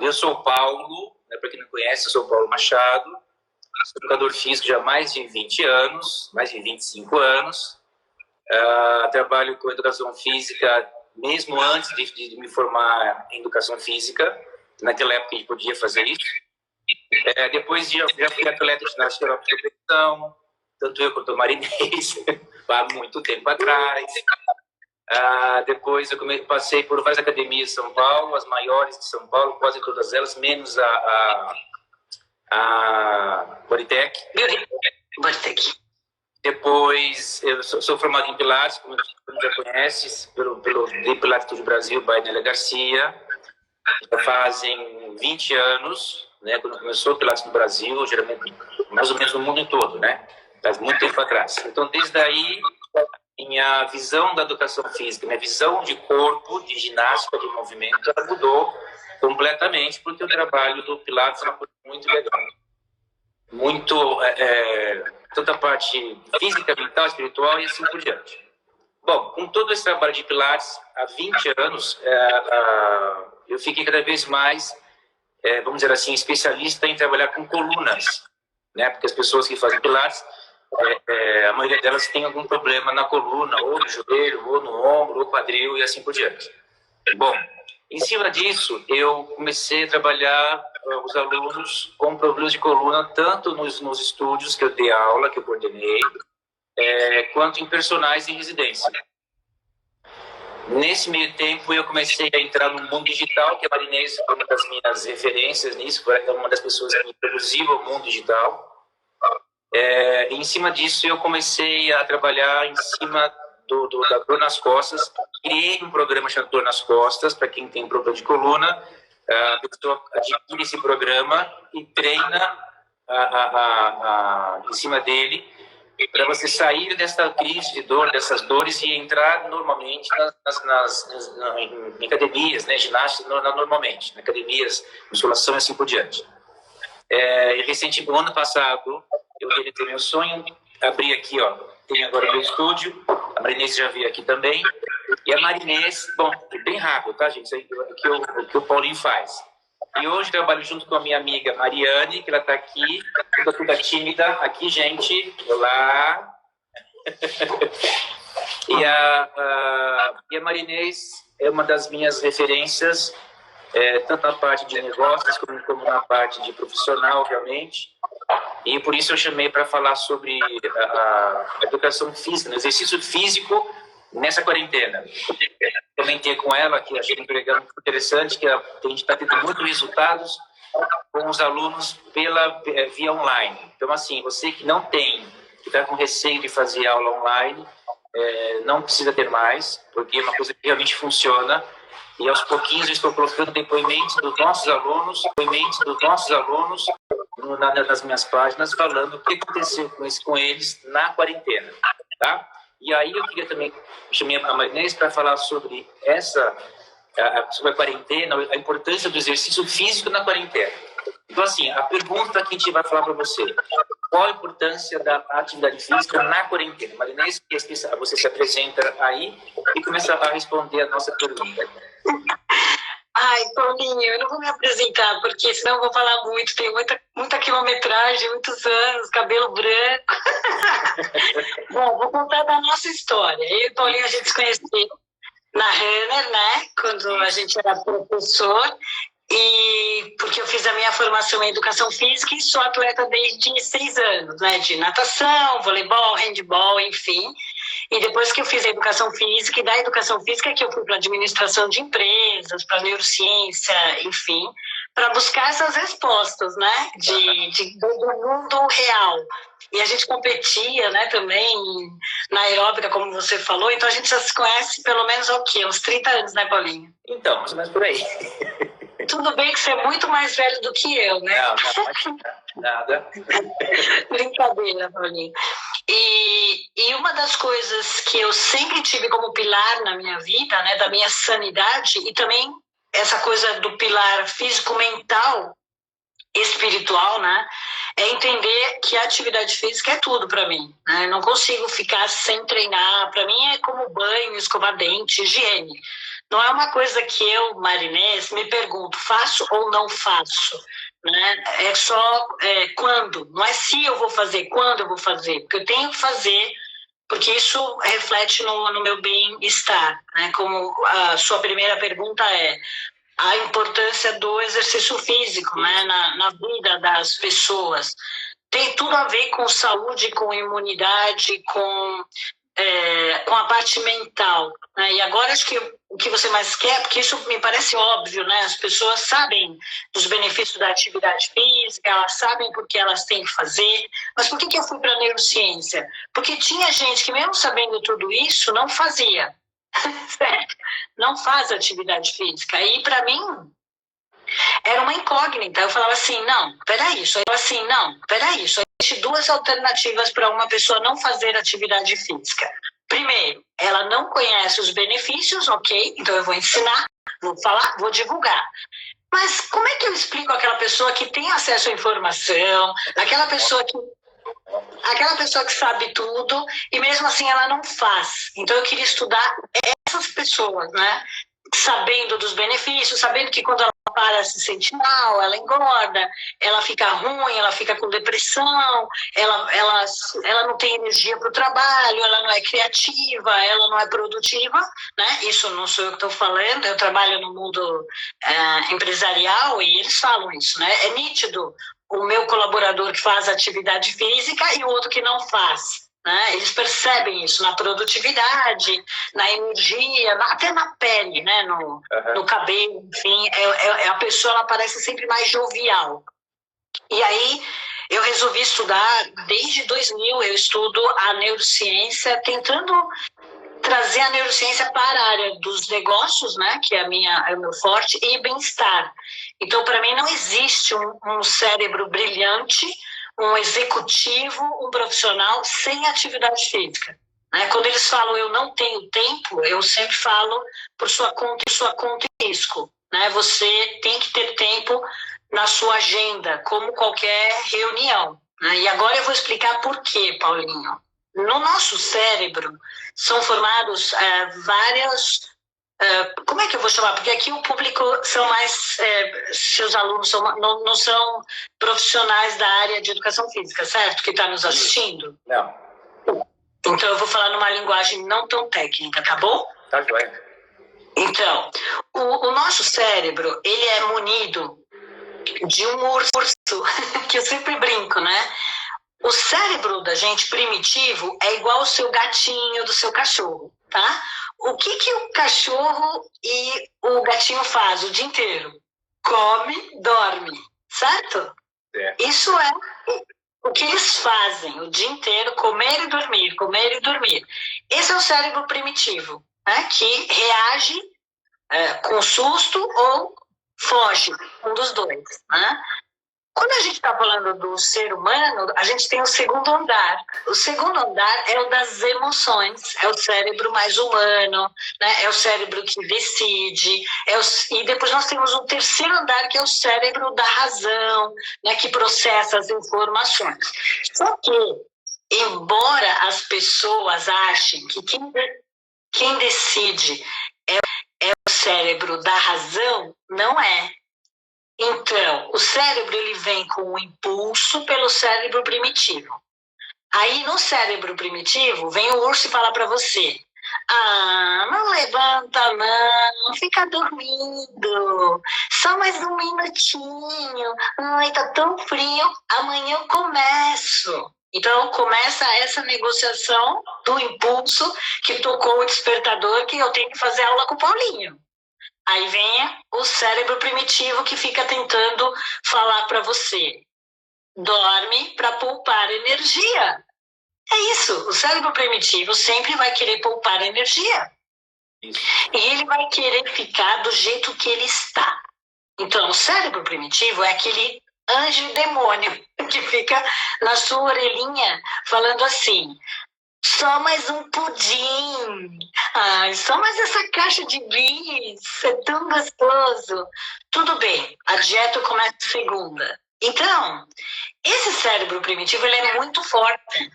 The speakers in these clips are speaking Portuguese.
eu sou o Paulo, né, para quem não conhece, eu sou o Paulo Machado, sou educador físico já há mais de 20 anos, mais de 25 anos. Trabalho com educação física mesmo antes de me formar em educação física. Naquela época a gente podia fazer isso. Depois já fui atleta de ginástica de competição, tanto eu quanto o Marinês, há muito tempo atrás. Depois eu passei por várias academias de São Paulo, as maiores de São Paulo, quase todas elas, menos a Bodytech. Depois, eu sou formado em Pilates, como você já conhece, pelo Pilates do Brasil, by Nélia Garcia. Já fazem 20 anos, né, quando começou o Pilates no Brasil, geralmente, mais ou menos no mundo todo, né? Faz muito tempo atrás. Então, desde aí, minha visão da educação física, minha visão de corpo, de ginástica, de movimento, ela mudou completamente, porque o trabalho do Pilates é uma coisa muito legal. Muito, tanto a parte física, mental, espiritual e assim por diante. Bom, com todo esse trabalho de Pilates, há 20 anos, eu fiquei cada vez mais, vamos dizer assim, especialista em trabalhar com colunas, né? Porque as pessoas que fazem Pilates, a maioria delas tem algum problema na coluna, ou no joelho, ou no ombro, ou quadril e assim por diante. Bom, em cima disso, eu comecei a trabalhar os alunos com problemas de coluna, tanto nos estúdios que eu dei aula, que eu coordenei, quanto em personagens em residência. Nesse meio tempo, eu comecei a entrar no mundo digital, que a Marinês foi uma das minhas referências nisso, foi uma das pessoas que me introduziu ao mundo digital. Em cima disso, eu comecei a trabalhar em cima da dor nas costas. Criei um programa chamado Dor nas Costas, para quem tem problema de coluna. A pessoa adquire esse programa e treina em cima dele, para você sair dessa crise de dor, dessas dores, e entrar normalmente em academias, né, ginástica normalmente, em academias, musculação e assim por diante. Recentemente, no ano passado, eu realizei meu sonho, abri aqui, ó, tem agora o meu estúdio, a Marinês já veio aqui também, e a Marinês, bom, é bem rápido, tá, gente? Isso aí é o que o Paulinho faz. E hoje trabalho junto com a minha amiga Mariane, que ela está aqui, toda tímida. Aqui, gente, olá. E a Marinês é uma das minhas referências, tanto na parte de negócios como na parte de profissional, obviamente. E por isso eu chamei para falar sobre a educação física, o exercício físico nessa quarentena. Comentei com ela que achei um programa muito interessante, que a gente está tendo muitos resultados com os alunos via online. Então, assim, você que não tem, que está com receio de fazer aula online, não precisa ter mais, porque é uma coisa que realmente funciona. E aos pouquinhos eu estou colocando depoimentos dos nossos alunos nas minhas páginas, falando o que aconteceu com eles na quarentena, tá? E aí eu queria também chamar a Marinês para falar sobre sobre a quarentena, a importância do exercício físico na quarentena. Então, assim, a pergunta que a gente vai falar para você: qual a importância da atividade física na quarentena? Marinês, você se apresenta aí e começa a responder a nossa pergunta. Ai, Paulinho, eu não vou me apresentar, porque senão eu vou falar muito, tenho muita quilometragem, muitos anos, cabelo branco. Bom, vou contar da nossa história. Eu e o Paulinho, a gente se conheceu na Renner, né, quando a gente era professor, e porque eu fiz a minha formação em educação física e sou atleta desde 6 anos, né, de natação, voleibol, handebol, enfim. E depois que eu fiz a educação física, e da educação física que eu fui para administração de empresas, para neurociência, enfim, para buscar essas respostas, né, do mundo real. E a gente competia, né, também na aeróbica, como você falou, então a gente já se conhece pelo menos há o quê? Uns 30 anos, né, Paulinho? Então, mais ou menos por aí. Tudo bem que você é muito mais velho do que eu, né? Não, nada. Brincadeira, Paulinho. E uma das coisas que eu sempre tive como pilar na minha vida, né, da minha sanidade, e também essa coisa do pilar físico-mental, espiritual, né, é entender que a atividade física é tudo para mim, né? Eu não consigo ficar sem treinar. Para mim é como banho, escovar dente, higiene, Não é uma coisa que eu, Marinês, me pergunto, faço ou não faço, né? É só quando, não é se eu vou fazer, quando eu vou fazer, porque eu tenho que fazer, porque isso reflete no meu bem-estar, né? Como a sua primeira pergunta é a importância do exercício físico, né? Na vida das pessoas. Tem tudo a ver com saúde, com imunidade, com a parte mental, né? E agora acho que o que você mais quer, porque isso me parece óbvio, né? As pessoas sabem dos benefícios da atividade física, elas sabem porque elas têm que fazer, mas por que eu fui para a neurociência? Porque tinha gente que mesmo sabendo tudo isso, não fazia, certo? Não faz atividade física, e para mim era uma incógnita. Eu falava assim, não, peraí, só existe duas alternativas para uma pessoa não fazer atividade física. Primeiro, ela não conhece os benefícios, ok, então eu vou ensinar, vou falar, vou divulgar. Mas como é que eu explico àquela pessoa que tem acesso à informação, aquela pessoa que sabe tudo, e mesmo assim ela não faz? Então eu queria estudar essas pessoas, né? Sabendo dos benefícios, sabendo que quando ela para se sente mal, ela engorda, ela fica ruim, ela fica com depressão, ela não tem energia para o trabalho, ela não é criativa, ela não é produtiva, né? Isso não sou eu que estou falando, eu trabalho no mundo empresarial e eles falam isso, né? É nítido o meu colaborador que faz atividade física e o outro que não faz. Né? Eles percebem isso na produtividade, na energia, até na pele, né? No cabelo, enfim. A pessoa ela parece sempre mais jovial. E aí eu resolvi estudar, desde 2000 eu estudo a neurociência, tentando trazer a neurociência para a área dos negócios, né? Que é o meu forte, e bem-estar. Então, para mim, não existe um cérebro brilhante, um executivo, um profissional sem atividade física. Né? Quando eles falam eu não tenho tempo, eu sempre falo por sua conta e risco. Né? Você tem que ter tempo na sua agenda, como qualquer reunião. Né? E agora eu vou explicar por quê, Paulinho. No nosso cérebro são formados várias... como é que eu vou chamar? Porque aqui o público são mais, seus alunos não são profissionais da área de educação física, certo? Que está nos assistindo? Não. Então eu vou falar numa linguagem não tão técnica, tá bom? Tá joia. Então, o nosso cérebro, ele é munido de um urso, que eu sempre brinco, né? O cérebro da gente primitivo é igual ao seu gatinho, do seu cachorro, tá? O que o cachorro e o gatinho faz o dia inteiro? Come, dorme, certo? Isso é o que eles fazem o dia inteiro, comer e dormir, comer e dormir. Esse é o cérebro primitivo, né? Que reage com susto ou foge, um dos dois, né? Quando a gente está falando do ser humano, a gente tem o segundo andar. O segundo andar é o das emoções, é o cérebro mais humano, né? É o cérebro que decide. E depois nós temos um terceiro andar, que é o cérebro da razão, né? Que processa as informações. Só que, embora as pessoas achem que quem decide é o cérebro da razão, não é. Então, o cérebro ele vem com um impulso pelo cérebro primitivo. Aí, no cérebro primitivo, vem o urso e fala para você: não levanta não, fica dormindo, só mais um minutinho, ai, tá tão frio, amanhã eu começo. Então, começa essa negociação do impulso que tocou o despertador, que eu tenho que fazer aula com o Paulinho. Aí vem o cérebro primitivo que fica tentando falar para você: dorme para poupar energia. É isso, o cérebro primitivo sempre vai querer poupar energia. Isso. E ele vai querer ficar do jeito que ele está. Então, o cérebro primitivo é aquele anjo e demônio que fica na sua orelhinha falando assim: só mais um pudim. Ai, só mais essa caixa de bis. É tão gostoso. Tudo bem, a dieta começa segunda. Então, esse cérebro primitivo ele é muito forte.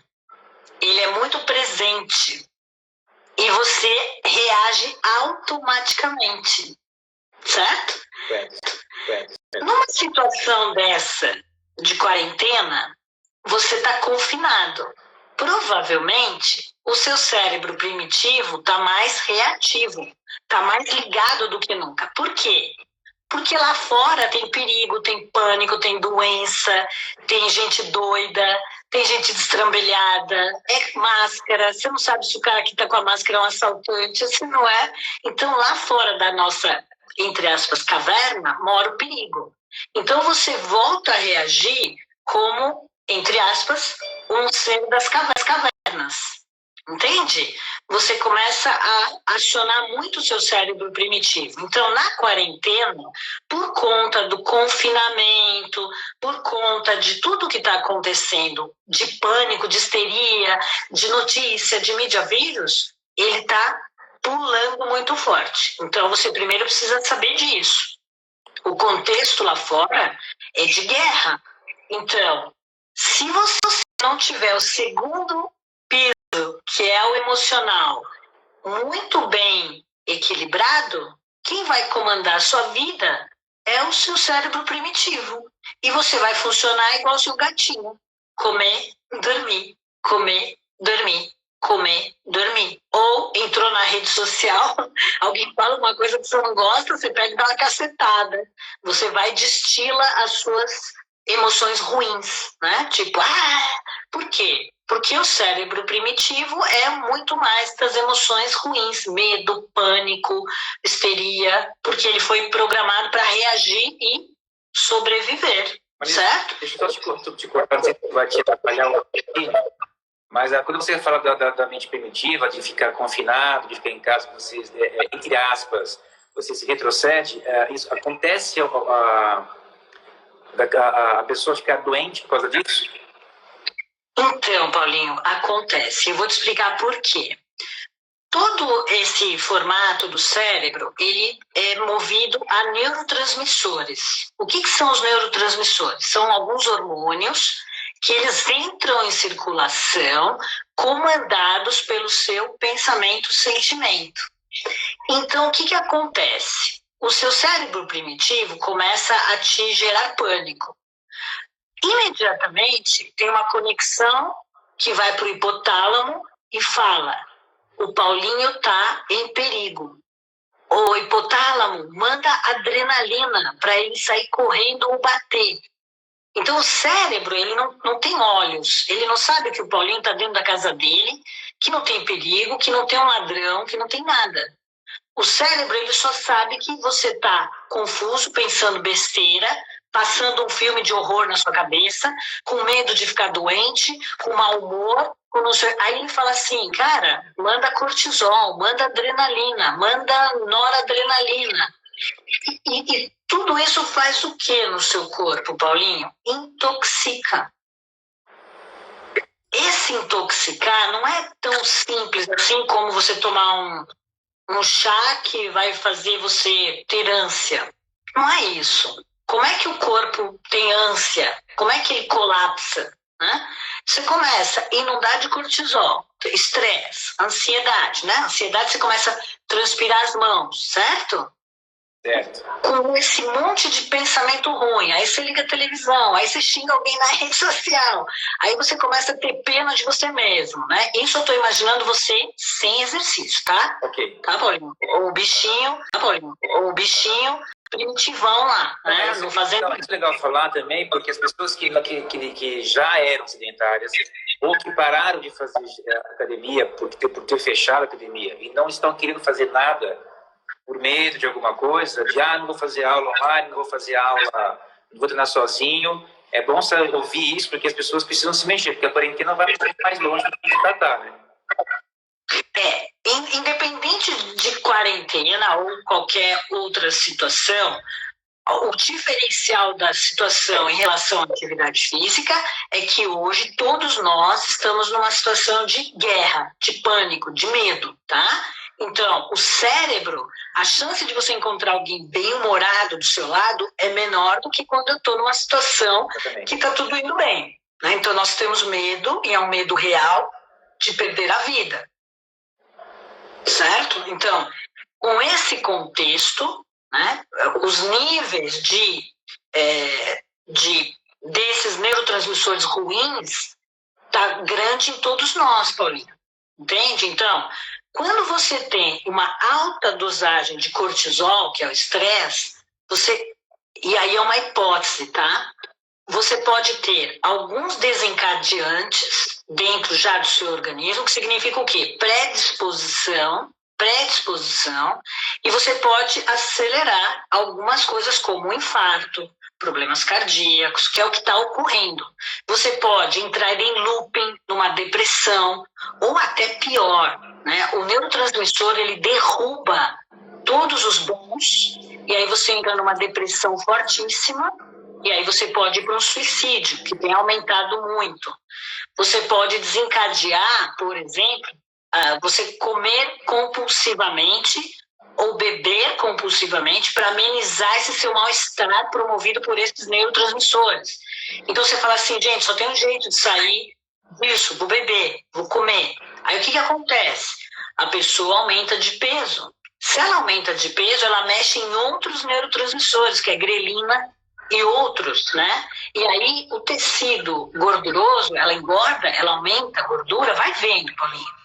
Ele é muito presente. e você reage automaticamente, certo? Numa situação dessa de quarentena, você está confinado. Provavelmente, o seu cérebro primitivo está mais reativo, está mais ligado do que nunca. Por quê? Porque lá fora tem perigo, tem pânico, tem doença, tem gente doida, tem gente destrambelhada, é máscara, você não sabe se o cara que está com a máscara é um assaltante, se não é. Então, lá fora da nossa, entre aspas, caverna, mora o perigo. Então, você volta a reagir como, entre aspas, um ser das cavernas. Entende? Você começa a acionar muito o seu cérebro primitivo. Então, na quarentena, por conta do confinamento, por conta de tudo que está acontecendo, de pânico, de histeria, de notícia, de mídia vírus, ele está pulando muito forte. Então, você primeiro precisa saber disso. O contexto lá fora é de guerra. Então, se você não tiver o segundo piso, que é o emocional, muito bem equilibrado, quem vai comandar a sua vida é o seu cérebro primitivo. E você vai funcionar igual o seu gatinho. Comer, dormir, comer, dormir, comer, dormir. Ou entrou na rede social, alguém fala uma coisa que você não gosta, você pega e dá uma cacetada. Você vai destila as suas emoções ruins, né? Tipo, por quê? Porque o cérebro primitivo é muito mais das emoções ruins, medo, pânico, histeria, porque ele foi programado para reagir e sobreviver, certo? Deixa eu só te cortar, não sei se vai te atrapalhar um pouquinho, mas quando você fala da mente primitiva, de ficar confinado, de ficar em casa, você, entre aspas, você se retrocede, isso acontece a pessoa ficar doente por causa disso? Então, Paulinho, acontece. Eu vou te explicar por quê. Todo esse formato do cérebro, ele é movido a neurotransmissores. O que são os neurotransmissores? São alguns hormônios que eles entram em circulação comandados pelo seu pensamento, sentimento. Então, o que acontece? O seu cérebro primitivo começa a te gerar pânico. Imediatamente tem uma conexão que vai para o hipotálamo e fala: o Paulinho está em perigo. O hipotálamo manda adrenalina para ele sair correndo ou bater. Então o cérebro, ele não tem olhos, ele não sabe que o Paulinho está dentro da casa dele, que não tem perigo, que não tem um ladrão, que não tem nada. O cérebro, ele só sabe que você está confuso, pensando besteira, passando um filme de horror na sua cabeça, com medo de ficar doente, com mau humor. Aí ele fala assim, cara, manda cortisol, manda adrenalina, manda noradrenalina. E tudo isso faz o que no seu corpo, Paulinho? Intoxica. Esse intoxicar não é tão simples assim como você tomar um chá que vai fazer você ter ânsia. Não é isso. Como é que o corpo tem ânsia? Como é que ele colapsa? Né? Você começa a inundar de cortisol, estresse, ansiedade, né? Ansiedade, você começa a transpirar as mãos, certo? Certo. Com esse monte de pensamento ruim, aí você liga a televisão, aí você xinga alguém na rede social, aí você começa a ter pena de você mesmo, né? Isso eu tô imaginando você sem exercício, tá? Ok. Tá, Paulinho? O bichinho primitivão lá, né? Não fazendo... Isso é legal falar também, porque as pessoas que já eram sedentárias ou que pararam de fazer academia por ter fechado a academia e não estão querendo fazer nada por medo de alguma coisa, de não vou fazer aula online, não vou fazer aula, não vou treinar sozinho. É bom ouvir isso, porque as pessoas precisam se mexer, porque a quarentena vai mais longe do que já está, né? Independente de quarentena ou qualquer outra situação, o diferencial da situação em relação à atividade física é que hoje todos nós estamos numa situação de guerra, de pânico, de medo, tá? Então, o cérebro, a chance de você encontrar alguém bem-humorado do seu lado é menor do que quando eu estou numa situação que está tudo indo bem, né? Então, nós temos medo, e é um medo real, de perder a vida. certo? Então, com esse contexto, né, os níveis desses neurotransmissores ruins tá grande em todos nós, Paulinho. Entende? Então, quando você tem uma alta dosagem de cortisol, que é o estresse, e aí é uma hipótese, tá? Você pode ter alguns desencadeantes dentro já do seu organismo, que significa o quê? Predisposição, e você pode acelerar algumas coisas como o infarto, problemas cardíacos, que é o que está ocorrendo. Você pode entrar em looping, numa depressão, ou até pior, né? O neurotransmissor, ele derruba todos os bons, e aí você entra numa depressão fortíssima, e aí você pode ir para um suicídio, que tem aumentado muito. Você pode desencadear, por exemplo, você comer compulsivamente ou beber compulsivamente para amenizar esse seu mal-estar promovido por esses neurotransmissores. Então você fala assim, gente, só tem um jeito de sair disso, vou beber, vou comer. Aí o que acontece? A pessoa aumenta de peso. Se ela aumenta de peso, ela mexe em outros neurotransmissores, que é grelina e outros, né? E aí o tecido gorduroso, ela engorda, ela aumenta a gordura, vai vendo, Paulinho.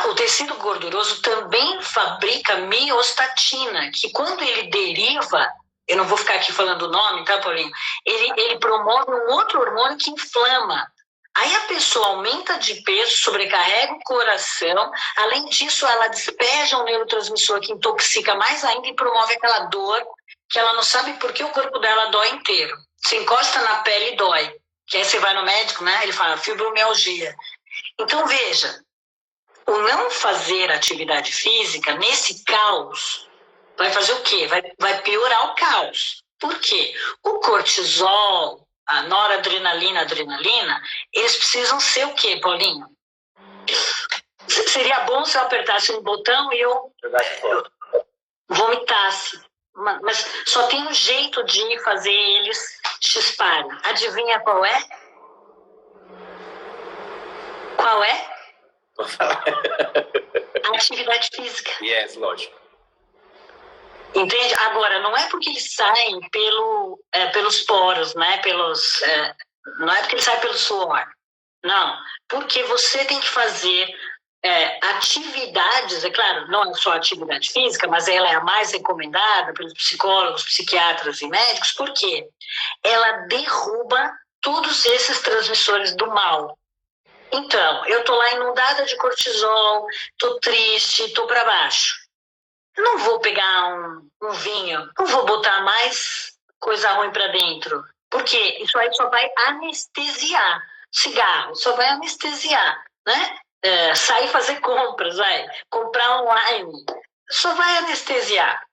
O tecido gorduroso também fabrica miostatina, que quando ele deriva, eu não vou ficar aqui falando o nome, tá, Paulinho? Ele promove um outro hormônio que inflama. Aí a pessoa aumenta de peso, sobrecarrega o coração, além disso ela despeja um neurotransmissor que intoxica mais ainda e promove aquela dor que ela não sabe por que o corpo dela dói inteiro. Se encosta na pele e dói. Que aí você vai no médico, né? Ele fala fibromialgia. Então veja, o não fazer atividade física, nesse caos, vai fazer o quê? Vai piorar o caos. Por quê? O cortisol, a noradrenalina, a adrenalina, eles precisam ser o quê, Paulinho? Seria bom se eu apertasse um botão e eu vomitasse. Mas só tem um jeito de fazer eles chisparem. Adivinha qual é? Qual é? A atividade física. Yes, lógico. Entende? Agora, não é porque eles saem pelos poros, né? Não é porque eles saem pelo suor. Não. Porque você tem que fazer atividades, é claro, não é só atividade física, mas ela é a mais recomendada pelos psicólogos, psiquiatras e médicos, porque ela derruba todos esses transmissores do mal. Então, eu tô lá inundada de cortisol, tô triste, tô para baixo. Eu não vou pegar um vinho, não vou botar mais coisa ruim para dentro, porque isso aí só vai anestesiar. Cigarro só vai anestesiar, né? Sair fazer compras, comprar online, só vai anestesiar.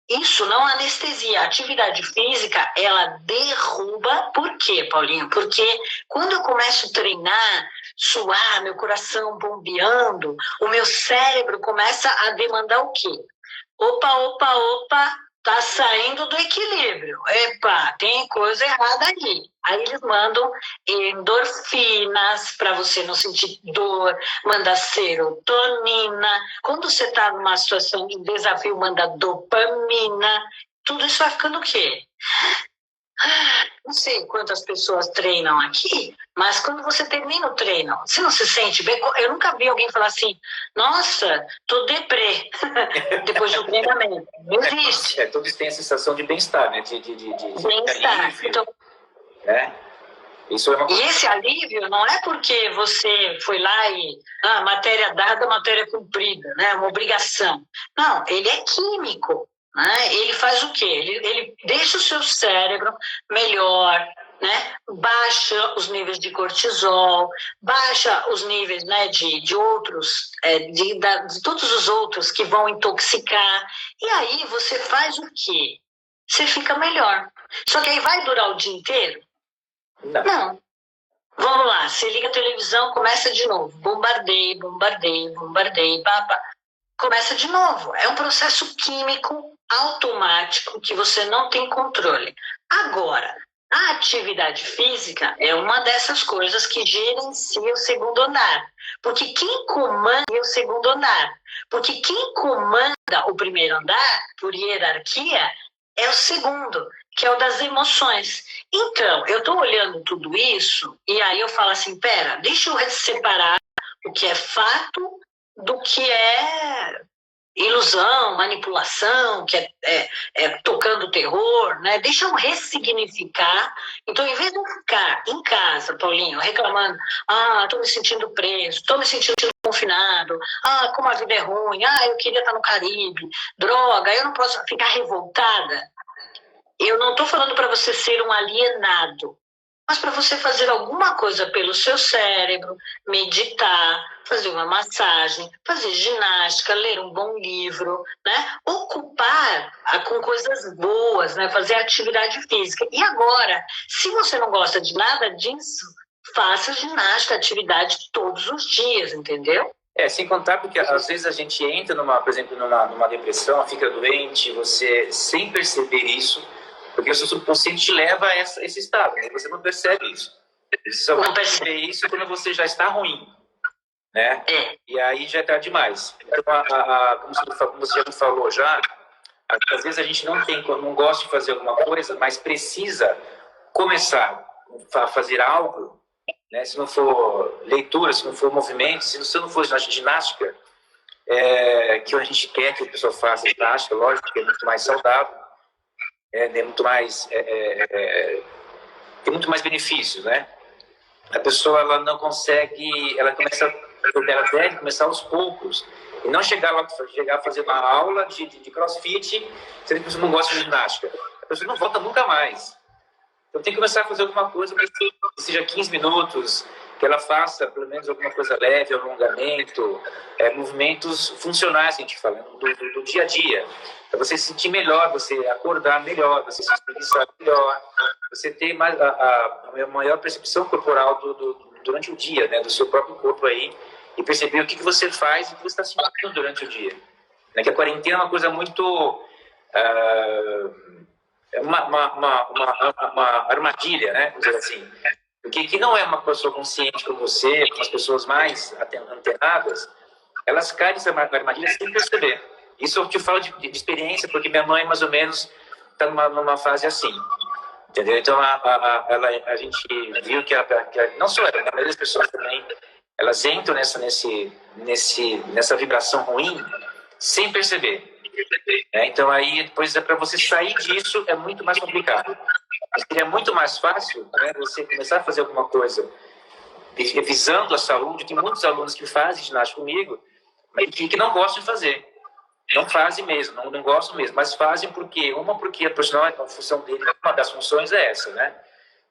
Isso não anestesia. A atividade física, ela derruba. Por quê, Paulinho? Porque quando eu começo a treinar, suar, meu coração bombeando, o meu cérebro começa a demandar o quê? Opa, tá saindo do equilíbrio. Epa, tem coisa errada aí. Aí eles mandam endorfinas para você não sentir dor, manda serotonina. Quando você está numa situação de desafio, manda dopamina. Tudo isso vai ficando o quê? Não sei quantas pessoas treinam aqui, mas quando você termina o treino, você não se sente bem? Eu nunca vi alguém falar assim, nossa, tô deprê, depois do treinamento. Não existe. Todos têm a sensação de bem-estar, né? De bem-estar. Então, isso é uma... E esse alívio não é porque você foi lá e matéria dada, matéria cumprida, né? Uma obrigação. Não, ele é químico. Né? Ele faz o quê? Ele deixa o seu cérebro melhor, né? Baixa os níveis de cortisol, baixa os níveis, né, de outros, de todos os outros que vão intoxicar. E aí você faz o quê? Você fica melhor. Só que aí vai durar o dia inteiro? Não. Vamos lá, você liga a televisão, começa de novo. Bombardeio, pá. Começa de novo. É um processo químico automático que você não tem controle. Agora, a atividade física é uma dessas coisas que gerencia o segundo andar. Porque quem comanda é o segundo andar. Porque quem comanda o primeiro andar, por hierarquia, é o segundo, que é o das emoções. Então, eu estou olhando tudo isso e aí eu falo assim, pera, deixa eu separar o que é fato do que é ilusão, manipulação, que é tocando terror, né? Deixa eu ressignificar. Então, em vez de eu ficar em casa, Paulinho, reclamando, estou me sentindo preso, estou me sentindo confinado, como a vida é ruim, eu queria estar no Caribe, droga, eu não posso ficar revoltada. Eu não estou falando para você ser um alienado, mas para você fazer alguma coisa pelo seu cérebro, meditar, fazer uma massagem, fazer ginástica, ler um bom livro, né? Ocupar com coisas boas, né? Fazer atividade física. E agora, se você não gosta de nada disso, faça ginástica, atividade todos os dias, entendeu? Sem contar porque às vezes a gente entra, por exemplo, numa depressão, fica doente, você sem perceber isso, porque o seu subconsciente te leva a esse estado, né? Você não percebe isso. Você só vai perceber isso quando você já está ruim, né? E aí já é tarde demais. Então, como você já me falou às vezes a gente não gosta de fazer alguma coisa, mas precisa começar a fazer algo, né? Se não for leitura, se não for movimento, se não for ginástica, que a gente quer que a pessoa faça ginástica, lógico que é muito mais saudável, muito mais, tem muito mais benefícios, né? A pessoa ela não consegue, ela deve começar aos poucos e não chegar a fazer uma aula de CrossFit, sendo que a pessoa não gosta de ginástica. A pessoa não volta nunca mais. Então tem que começar a fazer alguma coisa, que seja 15 minutos, que ela faça pelo menos alguma coisa leve, alongamento, movimentos funcionais, que a gente fala, do dia a dia. Para você se sentir melhor, você acordar melhor, você se expressar melhor, você ter a maior percepção corporal durante o dia, né, do seu próprio corpo aí, e perceber o que você faz e o que você está sentindo durante o dia. Né, que a quarentena é uma coisa muito... uma armadilha, né, vamos dizer assim. Porque que não é uma pessoa consciente como você, com as pessoas mais antenadas, elas caem nessa armadilha sem perceber. Isso eu te falo de experiência, porque minha mãe, mais ou menos, está numa fase assim. Entendeu? Então, a gente viu que não só ela, a maioria das pessoas também, elas entram nessa vibração ruim sem perceber. Então, aí, depois, para você sair disso, é muito mais complicado. Seria muito mais fácil, né, você começar a fazer alguma coisa visando a saúde. Tem muitos alunos que fazem ginástica comigo, mas que não gostam de fazer. Não fazem mesmo, não gostam mesmo, mas fazem porque a personal, a função dele, uma das funções é essa, né?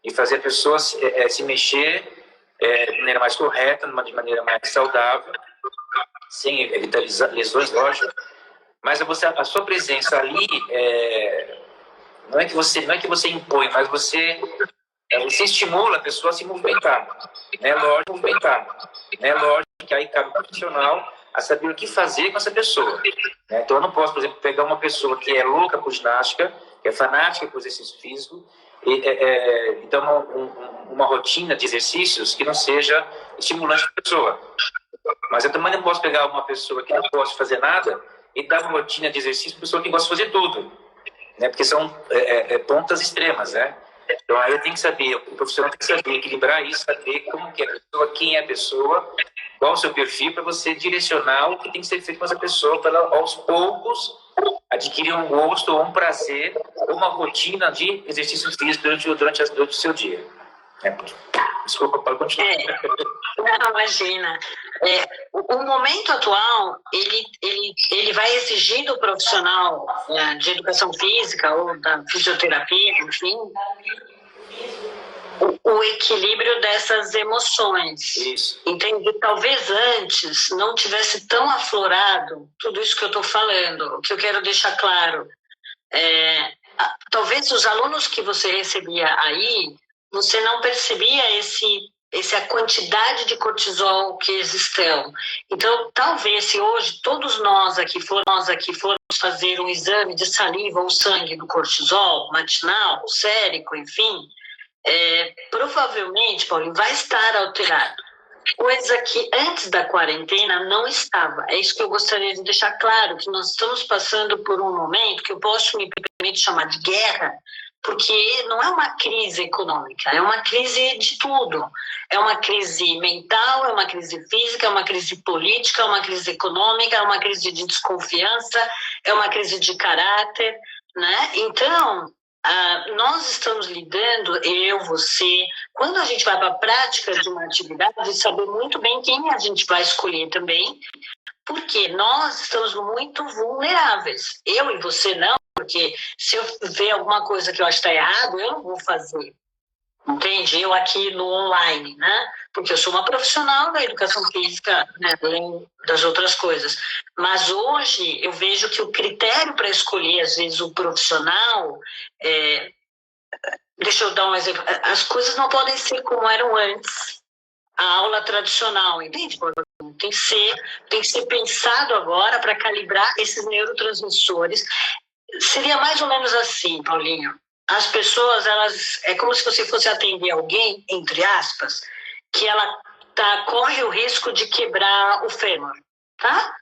E fazer a pessoa se mexer de maneira mais correta, de maneira mais saudável, sem evitar lesões, lógico. Mas a sua presença ali não é que você impõe, mas você estimula a pessoa a se movimentar, né? Lógico que aí cabe o profissional a saber o que fazer com essa pessoa, né? Então eu não posso, por exemplo, pegar uma pessoa que é louca por ginástica, que é fanática por exercício físico, então uma rotina de exercícios que não seja estimulante para a pessoa. Mas eu também não posso pegar uma pessoa que não gosta de fazer nada e dar uma rotina de exercício para uma pessoa que gosta de fazer tudo, né? Porque são pontas extremas, né? Então aí eu tenho que saber, o profissional tem que saber equilibrar isso, saber como que é a pessoa, quem é a pessoa, qual o seu perfil, para você direcionar o que tem que ser feito com essa pessoa, para ela, aos poucos, adquirir um gosto ou um prazer, ou uma rotina de exercício físico durante o seu dia. Desculpa, pode continuar. Não, imagina. O momento atual, ele vai exigir do profissional de educação física ou da fisioterapia, enfim, o equilíbrio dessas emoções. Isso. Entende? Talvez antes não tivesse tão aflorado tudo isso que eu estou falando. O que eu quero deixar claro talvez os alunos que você recebia aí, você não percebia essa quantidade de cortisol que eles estão. Então, talvez se hoje todos nós aqui formos fazer um exame de saliva ou sangue do cortisol matinal, sérico, enfim, provavelmente, Paulinho, vai estar alterado. coisa que antes da quarentena não estava. É isso que eu gostaria de deixar claro, que nós estamos passando por um momento que eu posso me permitir chamar de guerra, porque não é uma crise econômica, é uma crise de tudo. É uma crise mental, é uma crise física, é uma crise política, é uma crise econômica, é uma crise de desconfiança, é uma crise de caráter, né? Então, nós estamos lidando, eu, você, quando a gente vai para a prática de uma atividade, saber muito bem quem a gente vai escolher também, porque nós estamos muito vulneráveis. Eu e você não, porque se eu ver alguma coisa que eu acho que está errado, eu não vou fazer. Entende? Eu aqui no online, né? Porque eu sou uma profissional da educação física, né? Além das outras coisas. Mas hoje eu vejo que o critério para escolher, às vezes, o profissional... Deixa eu dar um exemplo. As coisas não podem ser como eram antes. A aula tradicional, entende? Tem que ser pensado agora para calibrar esses neurotransmissores. Seria mais ou menos assim, Paulinho. As pessoas, elas, é como se você fosse atender alguém, entre aspas, que ela corre o risco de quebrar o fêmur, tá?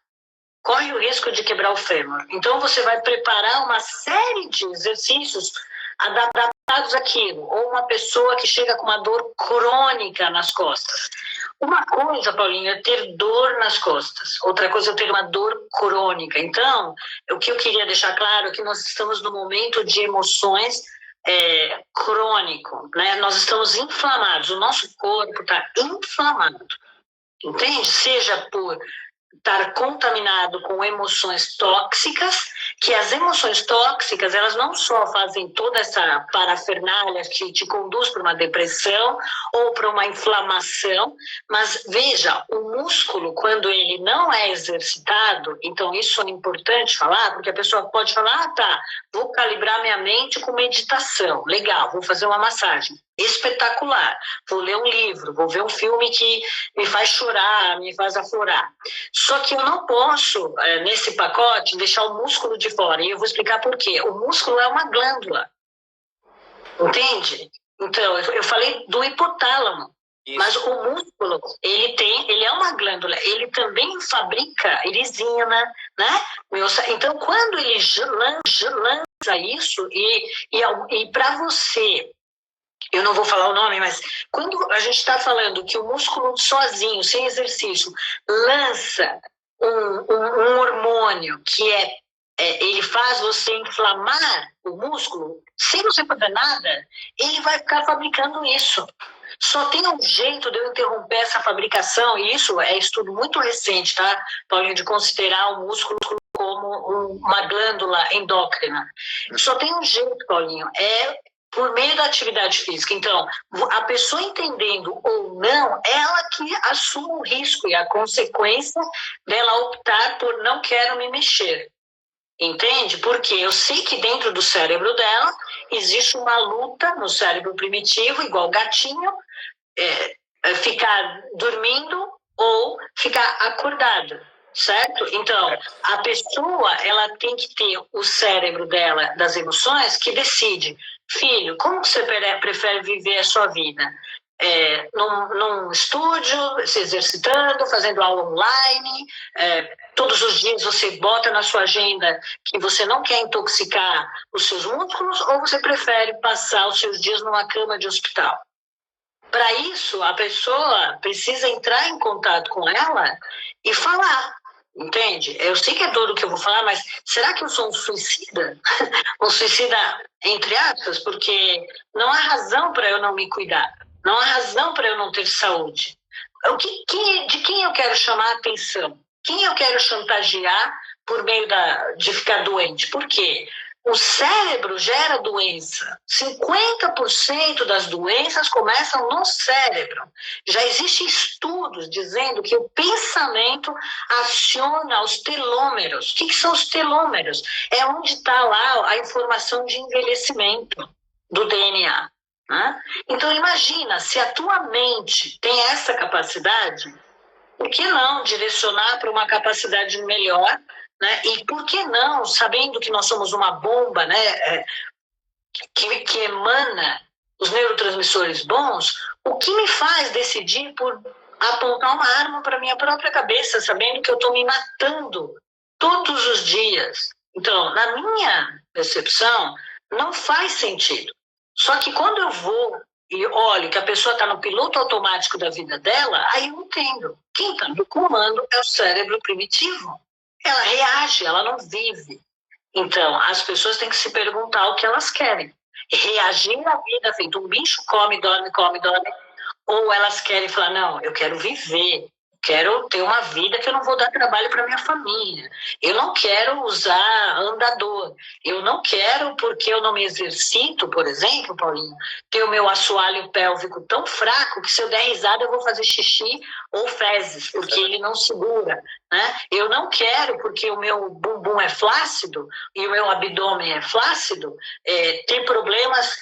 Corre o risco de quebrar o fêmur. Então, você vai preparar uma série de exercícios adaptados àquilo. Ou uma pessoa que chega com uma dor crônica nas costas. Uma coisa, Paulinho, é ter dor nas costas. Outra coisa é ter uma dor crônica. Então, o que eu queria deixar claro é que nós estamos no momento de emoções crônico, né? Nós estamos inflamados. O nosso corpo está inflamado. Entende? Seja por estar contaminado com emoções tóxicas, que as emoções tóxicas, elas não só fazem toda essa parafernália que te conduz para uma depressão ou para uma inflamação, mas veja, o músculo, quando ele não é exercitado, então isso é importante falar, porque a pessoa pode falar, tá, vou calibrar minha mente com meditação, legal, vou fazer uma massagem. Espetacular, vou ler um livro, vou ver um filme que me faz chorar, me faz aflorar. Só que eu não posso, nesse pacote, deixar o músculo de fora. E eu vou explicar por quê. O músculo é uma glândula, entende? Então, eu falei do hipotálamo. Isso. Mas o músculo, ele é uma glândula, ele também fabrica erisina, né? Então, quando ele lança isso, e para você... Eu não vou falar o nome, mas quando a gente está falando que o músculo sozinho, sem exercício, lança um hormônio que ele faz você inflamar o músculo, sem você fazer nada, ele vai ficar fabricando isso. Só tem um jeito de eu interromper essa fabricação, e isso é estudo muito recente, tá, Paulinho, de considerar o músculo como uma glândula endócrina. Só tem um jeito, Paulinho, por meio da atividade física. Então, a pessoa entendendo ou não, ela que assume o risco e a consequência dela optar por não quero me mexer. Entende? Porque eu sei que dentro do cérebro dela existe uma luta no cérebro primitivo, igual gatinho, ficar dormindo ou ficar acordado. Certo? Então, a pessoa, ela tem que ter o cérebro dela, das emoções, que decide, filho, como você prefere viver a sua vida? Num estúdio, se exercitando, fazendo aula online, todos os dias você bota na sua agenda que você não quer intoxicar os seus músculos, ou você prefere passar os seus dias numa cama de hospital? Para isso, a pessoa precisa entrar em contato com ela e falar. Entende? Eu sei que é duro o que eu vou falar, mas será que eu sou um suicida? Um suicida, entre aspas, porque não há razão para eu não me cuidar. Não há razão para eu não ter saúde. De quem eu quero chamar a atenção? Quem eu quero chantagear por meio de ficar doente? Por quê? O cérebro gera doença. 50% das doenças começam no cérebro. Já existem estudos dizendo que o pensamento aciona os telômeros. O que são os telômeros? É onde está lá a informação de envelhecimento do DNA. Né? Então imagina, se a tua mente tem essa capacidade, por que não direcionar para uma capacidade melhor? Né? E por que não, sabendo que nós somos uma bomba, né, que emana os neurotransmissores bons, o que me faz decidir por apontar uma arma para minha própria cabeça, sabendo que eu estou me matando todos os dias. Então, na minha percepção, não faz sentido. Só que quando eu vou e olho que a pessoa está no piloto automático da vida dela, aí eu entendo. Quem está no comando é o cérebro primitivo. Ela reage, ela não vive. Então, as pessoas têm que se perguntar o que elas querem. Reagir à vida feito um bicho, come, dorme, ou elas querem falar, não, eu quero viver, quero ter uma vida que eu não vou dar trabalho para minha família, eu não quero usar andador, eu não quero, porque eu não me exercito, por exemplo, Paulinho, ter o meu assoalho pélvico tão fraco que se eu der risada eu vou fazer xixi ou fezes, porque ele não segura, né? Eu não quero, porque o meu bumbum é flácido e o meu abdômen é flácido, ter problemas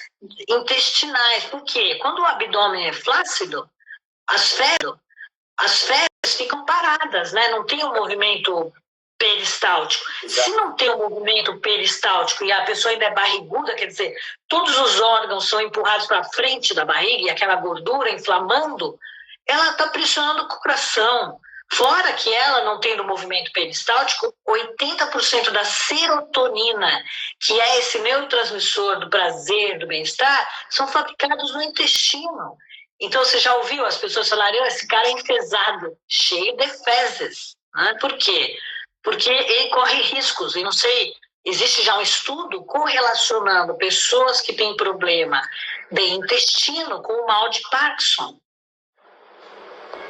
intestinais. Por quê? Quando o abdômen é flácido, as fezes ficam paradas, né? Não tem um movimento peristáltico. Se não tem um movimento peristáltico e a pessoa ainda é barriguda, quer dizer, todos os órgãos são empurrados para frente da barriga e aquela gordura inflamando, ela está pressionando o coração. Fora que ela não tendo movimento peristáltico, 80% da serotonina, que é esse neurotransmissor do prazer, do bem-estar, são fabricados no intestino. Então, você já ouviu as pessoas falarem, esse cara é enfesado, cheio de fezes. Né? Por quê? Porque ele corre riscos. E não sei, existe já um estudo correlacionando pessoas que têm problema de intestino com o mal de Parkinson.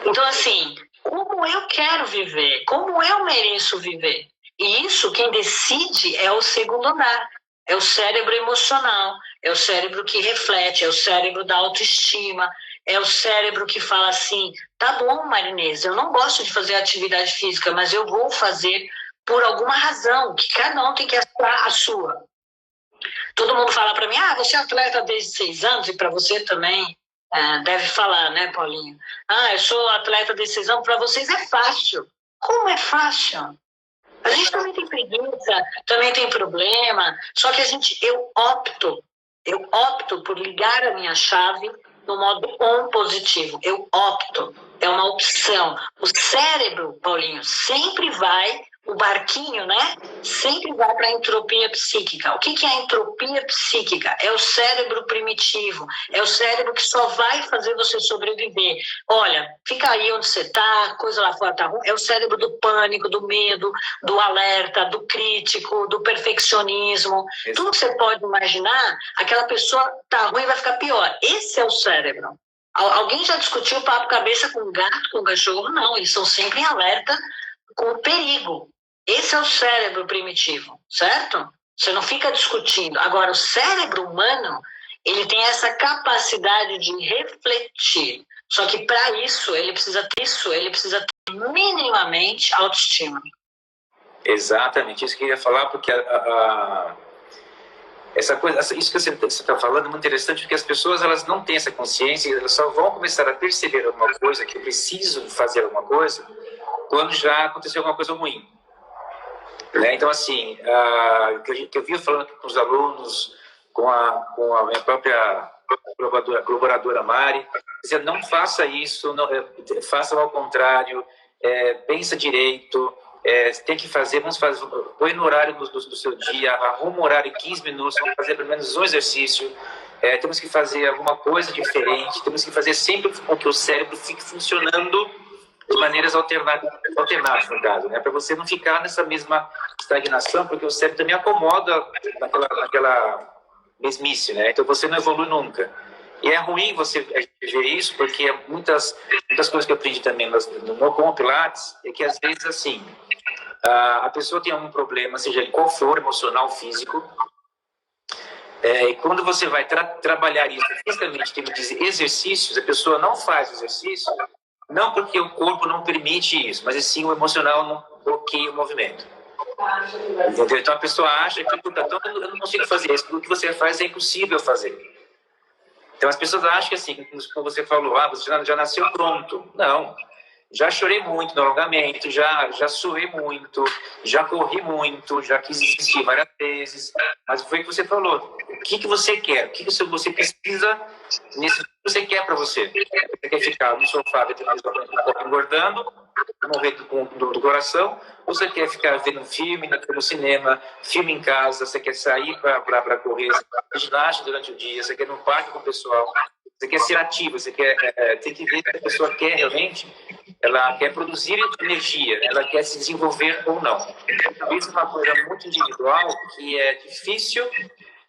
Então, assim, como eu quero viver? Como eu mereço viver? E isso, quem decide é o segundo andar. É o cérebro emocional, é o cérebro que reflete, é o cérebro da autoestima, é o cérebro que fala assim, tá bom, Marinês, eu não gosto de fazer atividade física, mas eu vou fazer por alguma razão, que cada um tem que achar a sua. Todo mundo fala para mim, você é atleta desde 6 anos, e para você também deve falar, né, Paulinho? Eu sou atleta desde 6 anos, para vocês é fácil. Como é fácil? A gente também tem preguiça, também tem problema, só que eu opto por ligar a minha chave no modo on positivo. Eu opto, é uma opção. O cérebro, Paulinho, sempre vai, o barquinho, né? Sempre vai para a entropia psíquica. O que é a entropia psíquica? É o cérebro primitivo, é o cérebro que só vai fazer você sobreviver. Olha, fica aí onde você está, coisa lá fora está ruim. É o cérebro do pânico, do medo, do alerta, do crítico, do perfeccionismo. Tudo que você pode imaginar, aquela pessoa está ruim e vai ficar pior. Esse é o cérebro. Alguém já discutiu papo cabeça com gato, com cachorro? Não, eles são sempre em alerta com o perigo. Esse é o cérebro primitivo, certo? Você não fica discutindo. Agora, o cérebro humano, ele tem essa capacidade de refletir. Só que para isso, ele precisa ter minimamente autoestima. Exatamente, isso que eu ia falar, porque essa coisa, isso que você está falando é muito interessante, porque as pessoas elas não têm essa consciência, elas só vão começar a perceber alguma coisa, que eu preciso fazer alguma coisa, quando já aconteceu alguma coisa ruim. Né? Então, assim, que eu vinha falando com os alunos, com a minha própria colaboradora Mari, dizendo, não faça isso, faça ao contrário, pensa direito, tem que fazer, põe no horário do seu dia, arruma um horário 15 minutos, vamos fazer pelo menos um exercício, temos que fazer alguma coisa diferente, temos que fazer sempre com que o cérebro fique funcionando de maneiras alternadas no caso, né? Para você não ficar nessa mesma estagnação, porque o cérebro também acomoda naquela mesmice, né? Então você não evolui nunca. E é ruim você ver isso, porque muitas coisas que eu aprendi também com o Pilates é que às vezes assim a pessoa tem algum problema, seja ele qual for, emocional, físico, e quando você vai trabalhar isso fisicamente, em termos de exercícios, a pessoa não faz o exercício, não porque o corpo não permite isso, mas sim o emocional não bloqueia o movimento. Entendeu? Então a pessoa acha que eu não consigo fazer isso, porque o que você faz é impossível fazer. Então as pessoas acham que assim, como você falou, você já nasceu pronto. Não. Já chorei muito no alongamento, já suei muito, já corri muito, já quis desistir várias vezes, mas foi o que você falou, que você quer? O que você precisa nisso que você quer para você? Você quer ficar no sofá engordando, morrer do coração? Ou você quer ficar vendo um filme no cinema, filme em casa? Você quer sair para correr, ginástica durante o dia? Você quer ir no parque com o pessoal? Você quer ser ativo? Você quer tem que ver o que a pessoa quer realmente. Ela quer produzir energia, ela quer se desenvolver ou não. Então, isso é uma coisa muito individual que é difícil.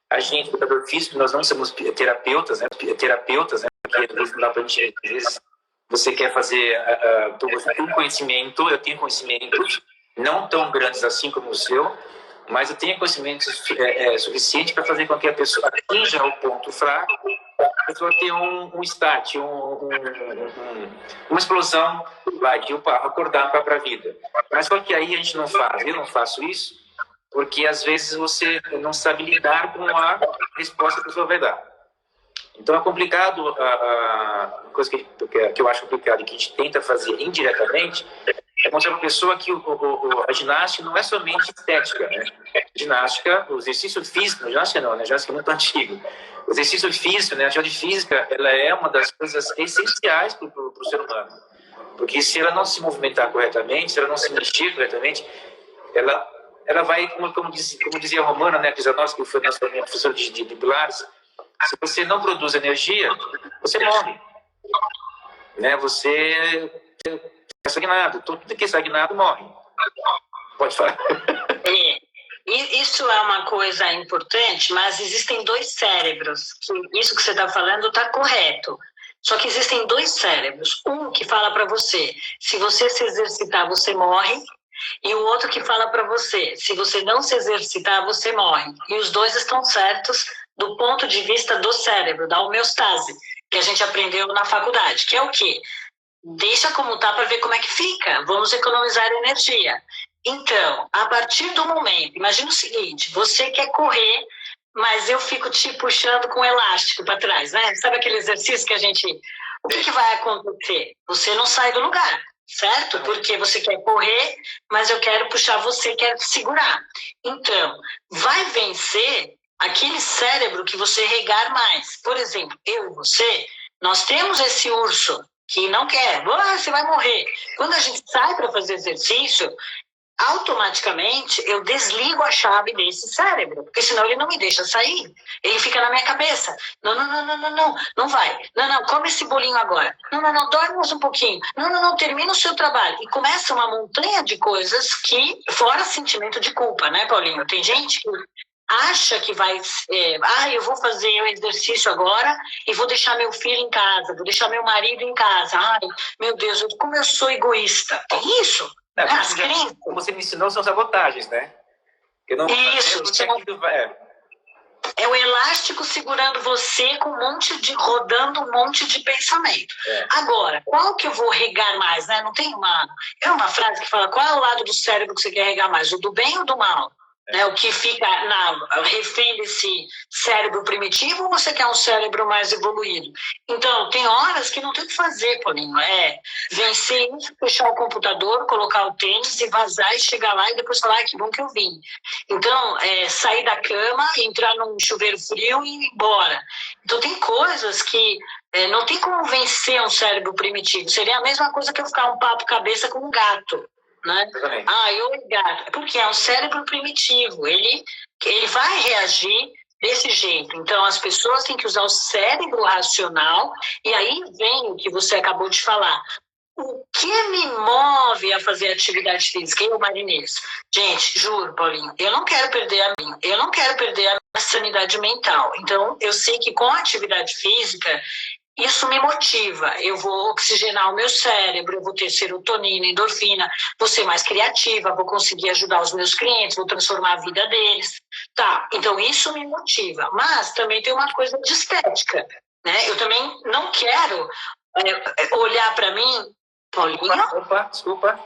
A gente, educador físico, nós não somos terapeutas, né? Porque às vezes não dá para a gente, às vezes você quer fazer, você tem conhecimento, eu tenho conhecimentos, não tão grandes assim como o seu, mas eu tenho conhecimento suficiente para fazer com que a pessoa atinja o ponto fraco, a pessoa tenha um start, uma explosão, de acordar para a vida. Mas só que aí a gente não faz, eu não faço isso, porque às vezes você não sabe lidar com a resposta que a pessoa vai dar. Então é complicado, a coisa que eu acho complicado e que a gente tenta fazer indiretamente é mostrar para a pessoa que a ginástica não é somente estética, né? Ginástica, o exercício físico, ginástica não, né? Ginástica é muito antigo. O exercício físico, né? A atividade física, ela é uma das coisas essenciais para o ser humano. Porque se ela não se movimentar corretamente, se ela não se mexer corretamente, ela vai, como dizia a Romana, né? Que foi nossa professora de Pilates, se você não produz energia, você morre. Né? Você é estagnado. Tudo que é estagnado morre. Pode falar. Isso é uma coisa importante, mas existem dois cérebros. Isso que você está falando está correto. Só que existem dois cérebros. Um que fala para você, se você se exercitar, você morre. E o outro que fala para você, se você não se exercitar, você morre. E os dois estão certos do ponto de vista do cérebro, da homeostase, que a gente aprendeu na faculdade, que é o quê? Deixa como tá para ver como é que fica. Vamos economizar energia. Então, a partir do momento, imagina o seguinte, você quer correr, mas eu fico te puxando com elástico para trás, né? Sabe aquele exercício que a gente... O que vai acontecer? Você não sai do lugar, certo? Porque você quer correr, mas eu quero puxar você, quero te segurar. Então, vai vencer aquele cérebro que você regar mais. Por exemplo, eu e você, nós temos esse urso que não quer, você vai morrer. Quando a gente sai para fazer exercício, automaticamente eu desligo a chave desse cérebro, porque senão ele não me deixa sair. Ele fica na minha cabeça. Não vai. Não, come esse bolinho agora. Não, dorme mais um pouquinho. Não, termina o seu trabalho. E começa uma montanha de coisas que, fora sentimento de culpa, né, Paulinho? Tem gente que acha que vai, eu vou fazer o exercício agora e vou deixar meu filho em casa, vou deixar meu marido em casa. Ai, meu Deus, como eu sou egoísta. Tem isso? Não, como você me ensinou, são sabotagens, né? Isso. É o elástico segurando você com rodando um monte de pensamento. Agora, qual que eu vou regar mais, né? Não tem uma frase que fala, qual é o lado do cérebro que você quer regar mais, o do bem ou do mal? Né, o que fica refém desse cérebro primitivo, ou você quer um cérebro mais evoluído? Então, tem horas que não tem o que fazer, Paulinho. Vencer isso, fechar o computador, colocar o tênis e vazar e chegar lá e depois falar, que bom que eu vim. Então, sair da cama, entrar num chuveiro frio e ir embora. Então, tem coisas que não tem como vencer um cérebro primitivo. Seria a mesma coisa que eu ficar um papo cabeça com um gato. Né? Porque é um cérebro primitivo, ele vai reagir desse jeito. Então as pessoas têm que usar o cérebro racional, e aí vem o que você acabou de falar. O que me move a fazer atividade física? Eu, Marinês. Gente, juro, Paulinho, eu não quero perder a minha sanidade mental. Então eu sei que com a atividade física isso me motiva, eu vou oxigenar o meu cérebro, eu vou ter serotonina, endorfina, vou ser mais criativa, vou conseguir ajudar os meus clientes, vou transformar a vida deles. Tá, então isso me motiva. Mas também tem uma coisa de estética, né? Eu também não quero olhar para mim, Paulinho. Opa, desculpa.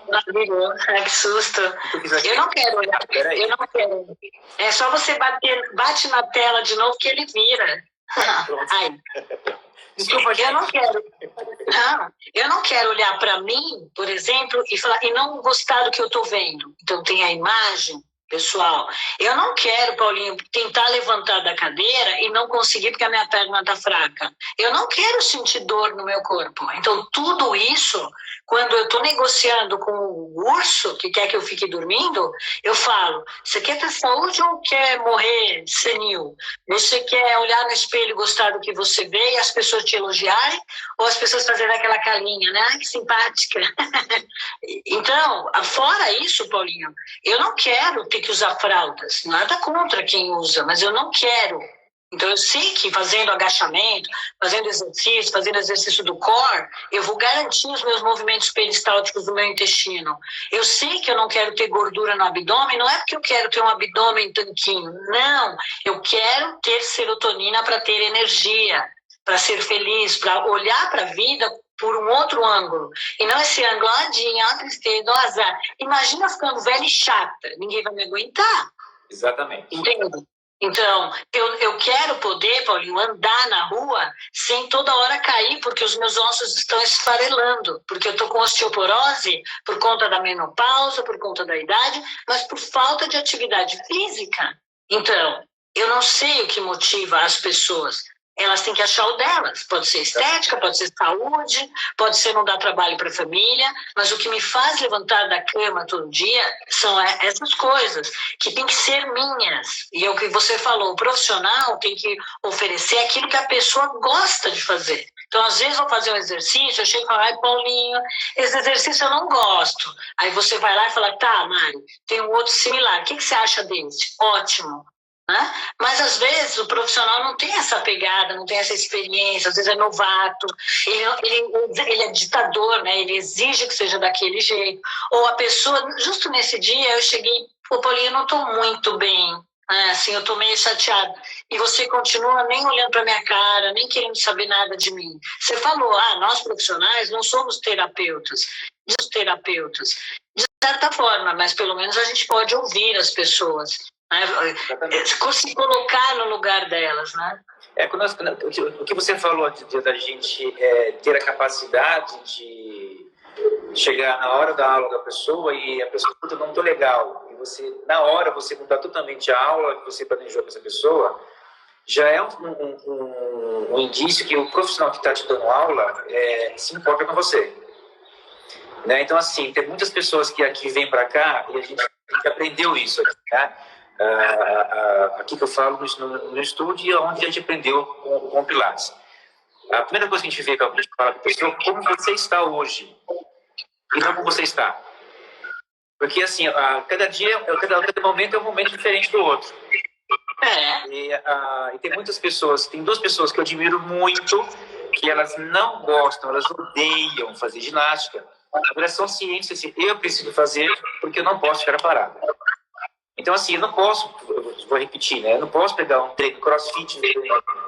Que susto. Eu não quero olhar, eu não quero. É só você bate na tela de novo que ele vira. Aí. Desculpa, eu não quero olhar para mim, por exemplo, e não gostar do que eu estou vendo. Então tem a imagem, pessoal. Eu não quero, Paulinho, tentar levantar da cadeira e não conseguir porque a minha perna está fraca. Eu não quero sentir dor no meu corpo. Então, tudo isso, quando eu estou negociando com o urso que quer que eu fique dormindo, eu falo, você quer ter saúde ou quer morrer senil? Você quer olhar no espelho e gostar do que você vê e as pessoas te elogiarem? Ou as pessoas fazerem aquela carinha, né? Ah, que simpática. Então, fora isso, Paulinho, eu não quero ter que usar fraldas. Nada contra quem usa, mas eu não quero. Então, eu sei que fazendo agachamento, fazendo exercício do core, eu vou garantir os meus movimentos peristálticos do meu intestino. Eu sei que eu não quero ter gordura no abdômen, não é porque eu quero ter um abdômen tanquinho. Não, eu quero ter serotonina para ter energia, para ser feliz, para olhar para a vida por um outro ângulo. E não esse ângulo, ó tristeza, ó azar. Imagina ficando velha e chata. Ninguém vai me aguentar. Exatamente. Entende? Então, eu quero poder, Paulinho, andar na rua sem toda hora cair, porque os meus ossos estão esfarelando, porque eu estou com osteoporose por conta da menopausa, por conta da idade, mas por falta de atividade física. Então, eu não sei o que motiva as pessoas. Elas têm que achar o delas. Pode ser estética, pode ser saúde, pode ser não dar trabalho para a família, mas o que me faz levantar da cama todo dia são essas coisas, que tem que ser minhas. E é o que você falou, o profissional tem que oferecer aquilo que a pessoa gosta de fazer. Então, às vezes, eu vou fazer um exercício, eu chego e falo, ai, Paulinho, esse exercício eu não gosto. Aí você vai lá e fala, tá, Mari, tem um outro similar, o que você acha desse? Ótimo. Né? Mas às vezes o profissional não tem essa pegada, não tem essa experiência, às vezes é novato, ele é ditador, né? Ele exige que seja daquele jeito. Ou a pessoa, justo nesse dia eu cheguei, pô, Paulinho, eu não estou muito bem, né? Assim, eu estou meio chateada. E você continua nem olhando para minha cara, nem querendo saber nada de mim. Você falou, nós profissionais não somos terapeutas. De certa forma, mas pelo menos a gente pode ouvir as pessoas. Se colocar no lugar delas, né? O que você falou da gente ter a capacidade de chegar na hora da aula da pessoa e a pessoa, puta, não tô legal, e você, na hora, você mudar totalmente a aula que você planejou com essa pessoa, já é um indício que o profissional que está te dando aula se importa com você. Né? Então, assim, tem muitas pessoas que aqui vêm para cá e a gente aprendeu isso aqui, né? Aqui que eu falo no estúdio, onde a gente aprendeu com o Pilates. A primeira coisa que a gente vê, que a gente fala para a pessoa, como você está hoje, e não como você está. Porque, assim, cada dia, cada momento é um momento diferente do outro. E tem muitas pessoas, tem duas pessoas que eu admiro muito, que elas não gostam, elas odeiam fazer ginástica. Elas são cientes, assim, eu preciso fazer porque eu não posso ficar parado. Então, assim, eu não posso, vou repetir, né? Eu não posso pegar um treino crossfit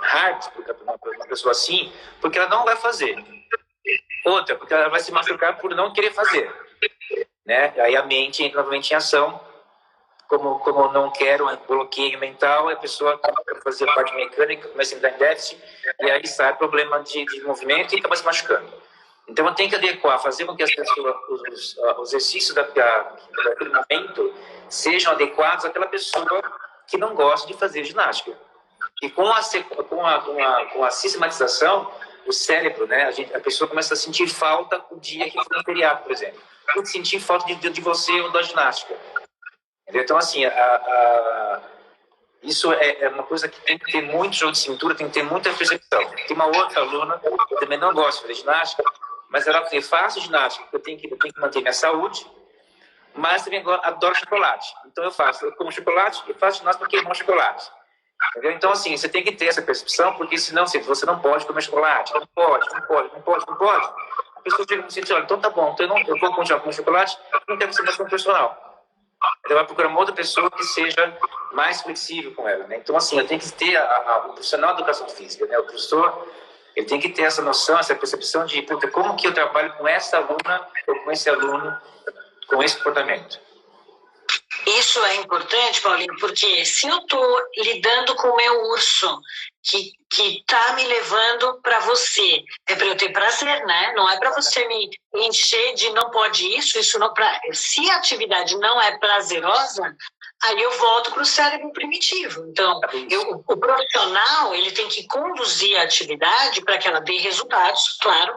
hard para uma pessoa assim, porque ela não vai fazer. Outra, porque ela vai se machucar por não querer fazer. Né? Aí a mente entra novamente em ação. Como eu não quero, bloqueio mental, a pessoa começa a fazer a parte mecânica, começa a entrar em déficit, e aí sai problema de movimento e acaba se machucando. Então, eu tenho que adequar, fazer com que as pessoas, os exercícios daquele momento sejam adequados àquela pessoa que não gosta de fazer ginástica. E com a sistematização, o cérebro, né, a pessoa começa a sentir falta o dia que foi um feriado, por exemplo. Eu sentir falta de você ou da ginástica. Então, assim, isso é uma coisa que tem que ter muito jogo de cintura, tem que ter muita percepção. Tem uma outra aluna que também não gosta de fazer ginástica, mas ela fala, faço ginástica, porque eu tenho que manter minha saúde, mas também adoro chocolate. Então eu como chocolate e faço ginástica porque eu amo chocolate. Entendeu? Então, assim, você tem que ter essa percepção, porque senão você não pode comer chocolate. Não pode. A pessoa chega e diz, olha, então tá bom, então eu vou continuar comendo chocolate, não quero ser mais como personal. Ela vai procurar uma outra pessoa que seja mais flexível com ela. Né? Então, assim, eu tenho que ter o profissional de educação física, né? O professor, ele tem que ter essa noção, essa percepção de como que eu trabalho com essa aluna ou com esse aluno, com esse comportamento. Isso é importante, Paulinho, porque se eu estou lidando com o meu urso, que tá me levando para você. É para eu ter prazer, né? Não é para você me encher de não pode isso não. Se a atividade não é prazerosa, aí eu volto para o cérebro primitivo. Então, o profissional, ele tem que conduzir a atividade para que ela dê resultados, claro,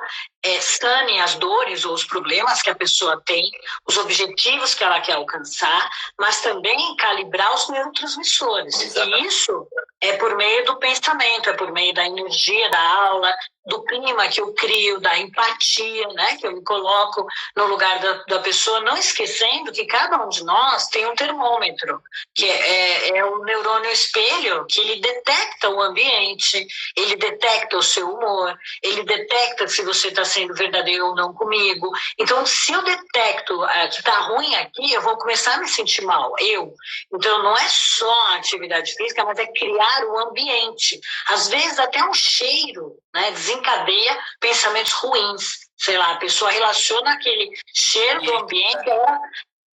sane as dores ou os problemas que a pessoa tem, os objetivos que ela quer alcançar, mas também calibrar os neurotransmissores. E isso é por meio do pensamento, é por meio da energia da aula, do clima que eu crio, da empatia, né, que eu me coloco no lugar da pessoa, não esquecendo que cada um de nós tem um termômetro, que é o neurônio espelho, que ele detecta o ambiente, ele detecta o seu humor, ele detecta se você está sendo verdadeiro ou não comigo. Então, se eu detecto que está ruim aqui, eu vou começar a me sentir mal, Então, não é só a atividade física, mas é criar o ambiente. Às vezes, até um cheiro, né, desencadeia pensamentos ruins. Sei lá, a pessoa relaciona aquele cheiro do ambiente, ela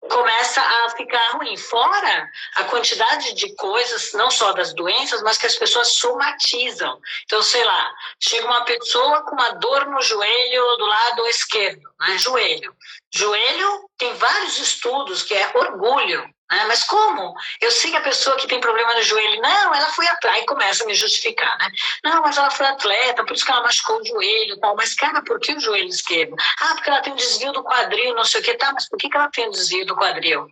começa a ficar ruim. Fora a quantidade de coisas, não só das doenças, mas que as pessoas somatizam. Então, sei lá, chega uma pessoa com uma dor no joelho do lado esquerdo, né? Joelho tem vários estudos que é orgulho. Mas como? Eu sei que a pessoa que tem problema no joelho, não, ela foi atleta, aí começa a me justificar, né? Não, mas ela foi atleta, por isso que ela machucou o joelho e tal. Mas, cara, por que o joelho esquerdo? Porque ela tem um desvio do quadril, não sei o que, tá, mas por que ela tem um desvio do quadril?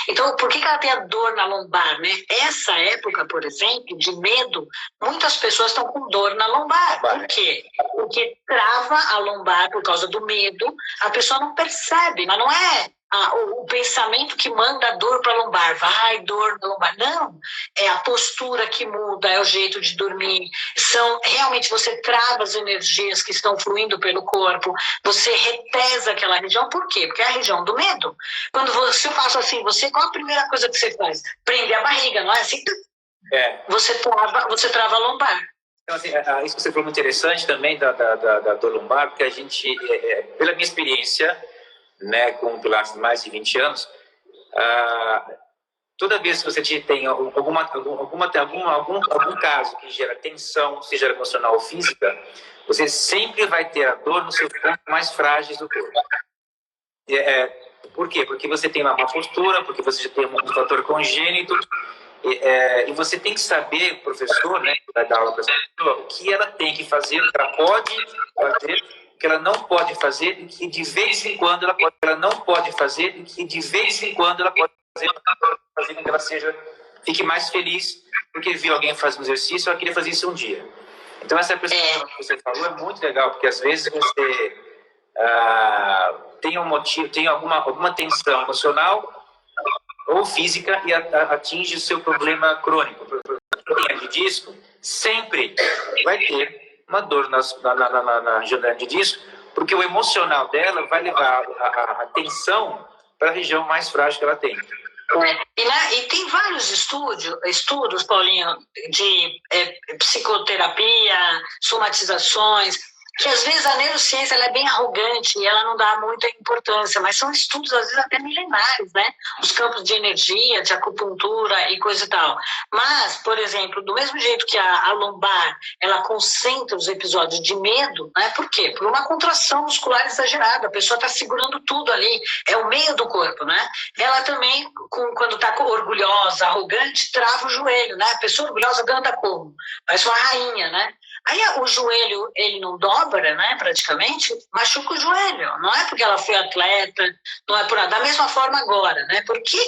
Então, por que ela tem a dor na lombar, né? Essa época, por exemplo, de medo, muitas pessoas estão com dor na lombar. Por quê? Porque trava a lombar por causa do medo, a pessoa não percebe, mas não é o pensamento que manda a dor para a lombar, vai dor na lombar. Não, é a postura que muda, é o jeito de dormir. Realmente você trava as energias que estão fluindo pelo corpo, você retesa aquela região. Por quê? Porque é a região do medo. Quando você faz assim, qual a primeira coisa que você faz? Prender a barriga, não é assim? Você trava a lombar. Então, assim, isso que você falou muito interessante também da dor lombar, porque a gente, pela minha experiência, né, com o Pilates de mais de 20 anos, toda vez que você tem algum caso que gera tensão, seja emocional ou física, você sempre vai ter a dor nos seus pontos mais frágeis do corpo. Por quê? Porque você tem uma má postura, porque você já tem um fator congênito, e você tem que saber, professor, né, que vai dar aula para essa pessoa, o que ela tem que fazer, o que ela pode fazer, o que ela não pode fazer, e que de vez em quando ela não pode fazer, e que de vez em quando ela pode fazer com que ela fique mais feliz, porque viu alguém fazendo exercício, ela queria fazer isso um dia. Então, essa perspectiva que você falou é muito legal, porque às vezes você tem um motivo, tem alguma tensão emocional ou física e atinge o seu problema crônico. Quem tem hernia de disco sempre vai ter uma dor na região da hernia de disco, porque o emocional dela vai levar a tensão para a região mais frágil que ela tem. E tem vários estudos, Paulinho, de psicoterapia, somatizações, que às vezes a neurociência ela é bem arrogante e ela não dá muita importância, mas são estudos às vezes até milenares, né? Os campos de energia, de acupuntura e coisa e tal. Mas, por exemplo, do mesmo jeito que a lombar, ela concentra os episódios de medo, né? Por quê? Por uma contração muscular exagerada, a pessoa está segurando tudo ali, é o meio do corpo, né? Ela também, quando está orgulhosa, arrogante, trava o joelho, né? A pessoa orgulhosa anda como? Parece uma rainha, né? Aí o joelho, ele não dobra, né, praticamente, machuca o joelho. Não é porque ela foi atleta, não é por nada. Da mesma forma agora, né? Por que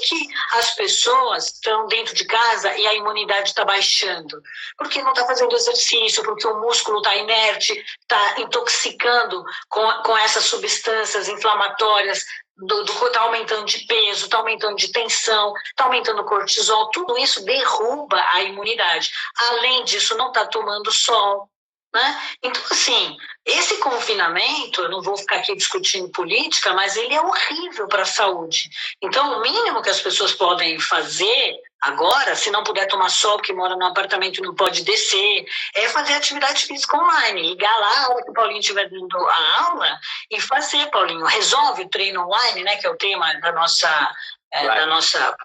as pessoas estão dentro de casa e a imunidade está baixando? Porque não está fazendo exercício, porque o músculo está inerte, está intoxicando com essas substâncias inflamatórias, está aumentando de peso, está aumentando de tensão, está aumentando o cortisol, tudo isso derruba a imunidade. Além disso, não está tomando sol, né? Então, assim, esse confinamento, eu não vou ficar aqui discutindo política, mas ele é horrível para a saúde. Então, o mínimo que as pessoas podem fazer agora, se não puder tomar sol, porque mora num apartamento e não pode descer, é fazer atividade física online, ligar lá a hora que o Paulinho estiver dando a aula e fazer, Paulinho. Resolve o treino online, né, que é o tema da nossa da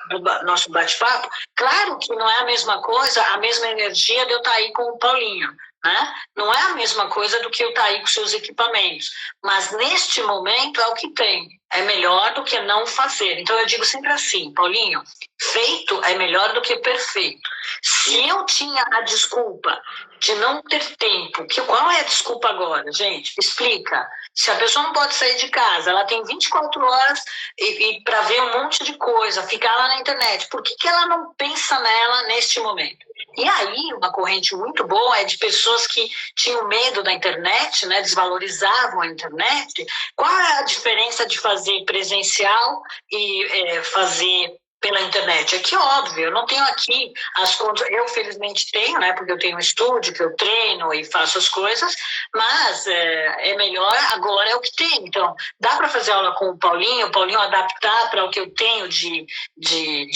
do nosso bate-papo. Claro que não é a mesma coisa, a mesma energia de eu estar aí com o Paulinho, né? Não é a mesma coisa do que eu estar aí com seus equipamentos, mas neste momento é o que tem. É melhor do que não fazer. Então eu digo sempre assim, Paulinho, feito é melhor do que perfeito. Se eu tinha a desculpa de não ter tempo, qual é a desculpa agora, gente? Explica. Se a pessoa não pode sair de casa, ela tem 24 horas e para ver um monte de coisa, ficar lá na internet, por que ela não pensa nela neste momento? E aí, uma corrente muito boa é de pessoas que tinham medo da internet, né, desvalorizavam a internet. Qual é a diferença de fazer presencial e fazer pela internet? É que óbvio, eu não tenho aqui as contas, eu felizmente tenho, né, porque eu tenho um estúdio que eu treino e faço as coisas, mas é melhor, agora é o que tem. Então, dá para fazer aula com o Paulinho adaptar para o que eu tenho de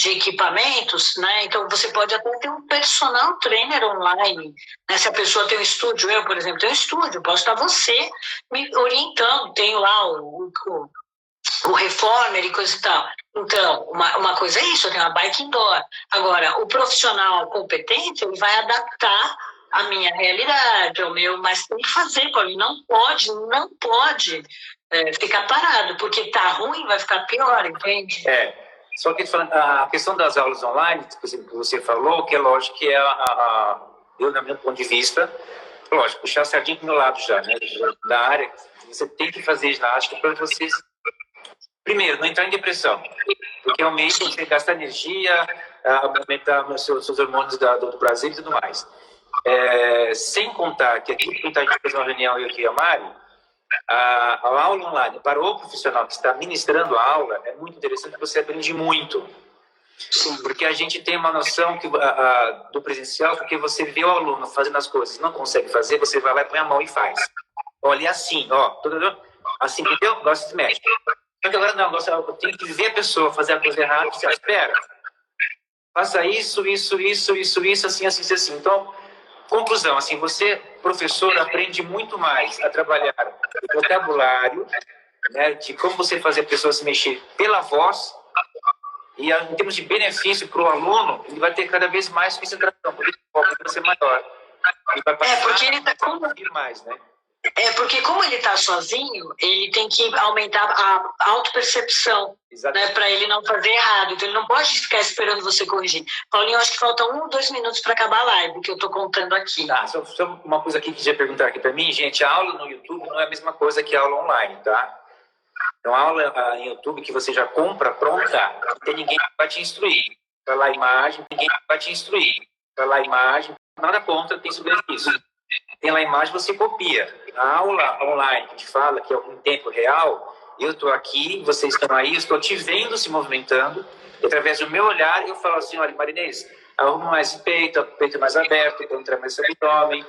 equipamentos, né? Então, você pode até ter um personal trainer online, né? Se a pessoa tem um estúdio, eu, por exemplo, tenho um estúdio, posso estar você me orientando, tenho lá o reformer e coisa e tal. Então, uma coisa é isso, eu tenho uma bike indoor. Agora, o profissional competente, ele vai adaptar a minha realidade, o meu, mas tem que fazer, Paulinho, não pode ficar parado, porque tá ruim, vai ficar pior, entende? Só que a questão das aulas online, que você falou, que é lógico que eu, no meu ponto de vista, lógico, puxar a sardinha pro meu lado já, né, da área, você tem que fazer ginástica para vocês. Primeiro, não entrar em depressão, porque realmente você gasta energia, aumentar os seus hormônios do prazer e tudo mais. Sem contar que aqui, quando a gente fez uma reunião, eu e a Mari, a aula online, para o profissional que está ministrando a aula, é muito interessante, você aprende muito. Sim, porque a gente tem uma noção do presencial, porque você vê o aluno fazendo as coisas, não consegue fazer, você vai lá e põe a mão e faz. Olha, é assim, assim, entendeu? Gosta de mexe. Só que agora não, eu tenho que ver a pessoa fazer a coisa errada, você espera. Faça isso, assim. Então, conclusão, assim, você, professor, aprende muito mais a trabalhar o vocabulário, né, de como você fazer a pessoa se mexer pela voz, e em termos de benefício para o aluno, ele vai ter cada vez mais concentração, porque o foco vai ser maior. E vai passar porque ele está mais, né? Porque como ele está sozinho, ele tem que aumentar a autopercepção, né, para ele não fazer errado. Então ele não pode ficar esperando você corrigir. Paulinho, acho que falta 1 ou 2 minutos para acabar a live, que eu estou contando aqui. Tá, só uma coisa aqui que já perguntaram aqui para mim, gente, a aula no YouTube não é a mesma coisa que a aula online, tá? Então, a aula no YouTube que você já compra pronta, não tem ninguém que vai te instruir. Para lá a imagem, ninguém vai te instruir. Para lá a imagem, nada contra, tem sobre isso. Tem lá a imagem, você copia. A aula online que a gente fala, que é em tempo real, eu estou aqui, vocês estão aí, eu estou te vendo se movimentando, e através do meu olhar, eu falo assim, olha, Marinês, arruma mais peito mais aberto, entra mais esse abdômen,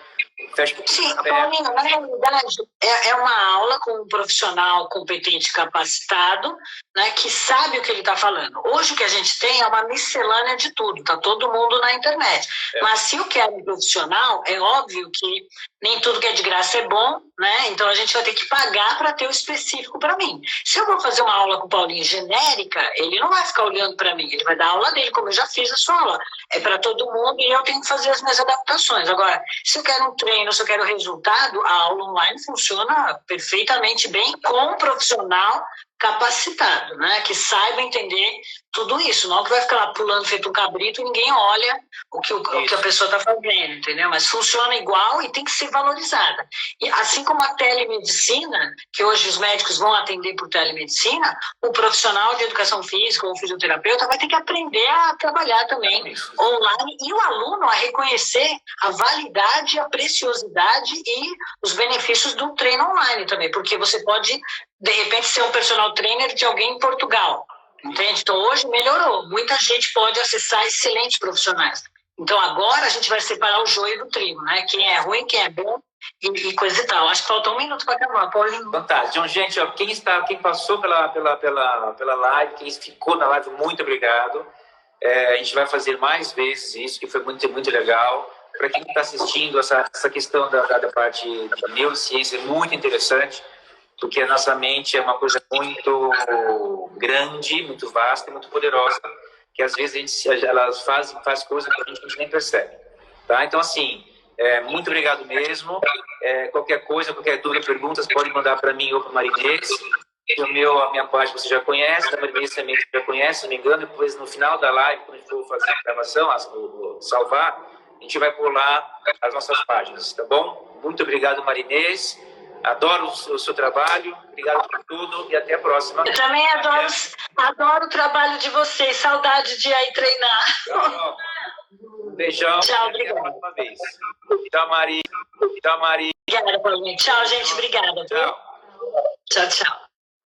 fecha um pouquinho. Sim, Paulinho, na realidade, é uma aula com um profissional competente, capacitado, né, que sabe o que ele está falando. Hoje o que a gente tem é uma miscelânea de tudo, está todo mundo na internet. Mas se eu quero um profissional, é óbvio que nem tudo que é de graça é bom, né? Então a gente vai ter que pagar para ter o específico para mim. Se eu vou fazer uma aula com o Paulinho genérica, ele não vai ficar olhando para mim, ele vai dar a aula dele, como eu já fiz a sua aula. É para todo mundo e eu tenho que fazer as minhas adaptações. Agora, se eu quero um treino, se eu quero resultado, a aula online funciona perfeitamente bem com um profissional capacitado, né? Que saiba entender tudo isso, não que vai ficar lá pulando feito um cabrito e ninguém olha o que a pessoa está fazendo, entendeu? Mas funciona igual e tem que ser valorizada. E assim como a telemedicina, que hoje os médicos vão atender por telemedicina, o profissional de educação física ou fisioterapeuta vai ter que aprender a trabalhar também online e o aluno a reconhecer a validade, a preciosidade e os benefícios do treino online também, porque você pode, de repente, ser um personal trainer de alguém em Portugal, entende? Então, hoje melhorou. Muita gente pode acessar excelentes profissionais. Então, agora a gente vai separar o joio do trigo, né? Quem é ruim, quem é bom e coisa e tal. Acho que falta 1 minuto para acabar, Paulinho. Fantástico. Então, gente, ó, quem passou pela live, quem ficou na live, muito obrigado. A gente vai fazer mais vezes isso, que foi muito, muito legal. Para quem está assistindo, essa questão da parte de neurociência é muito interessante. porque a nossa mente é uma coisa muito grande, muito vasta e muito poderosa, que às vezes ela faz coisas que a gente nem percebe. Tá? Então, assim, muito obrigado mesmo. Qualquer coisa, qualquer dúvida, perguntas, pode mandar para mim ou para a Marinês. A minha página você já conhece, da Marinês também você já conhece, se não me engano. Depois, no final da live, quando a gente for fazer a gravação, salvar, a gente vai pôr lá as nossas páginas, tá bom? Muito obrigado, Marinês. Adoro o seu trabalho. Obrigado por tudo e até a próxima. Eu também adoro o trabalho de vocês. Saudade de ir aí treinar. Tchau. Um beijão. Tchau, obrigada. Até a próxima vez. Tchau, Mari. Tchau, Mari. Obrigada, Paulinho. Tchau, gente. Obrigada. Tchau. Tchau, tchau.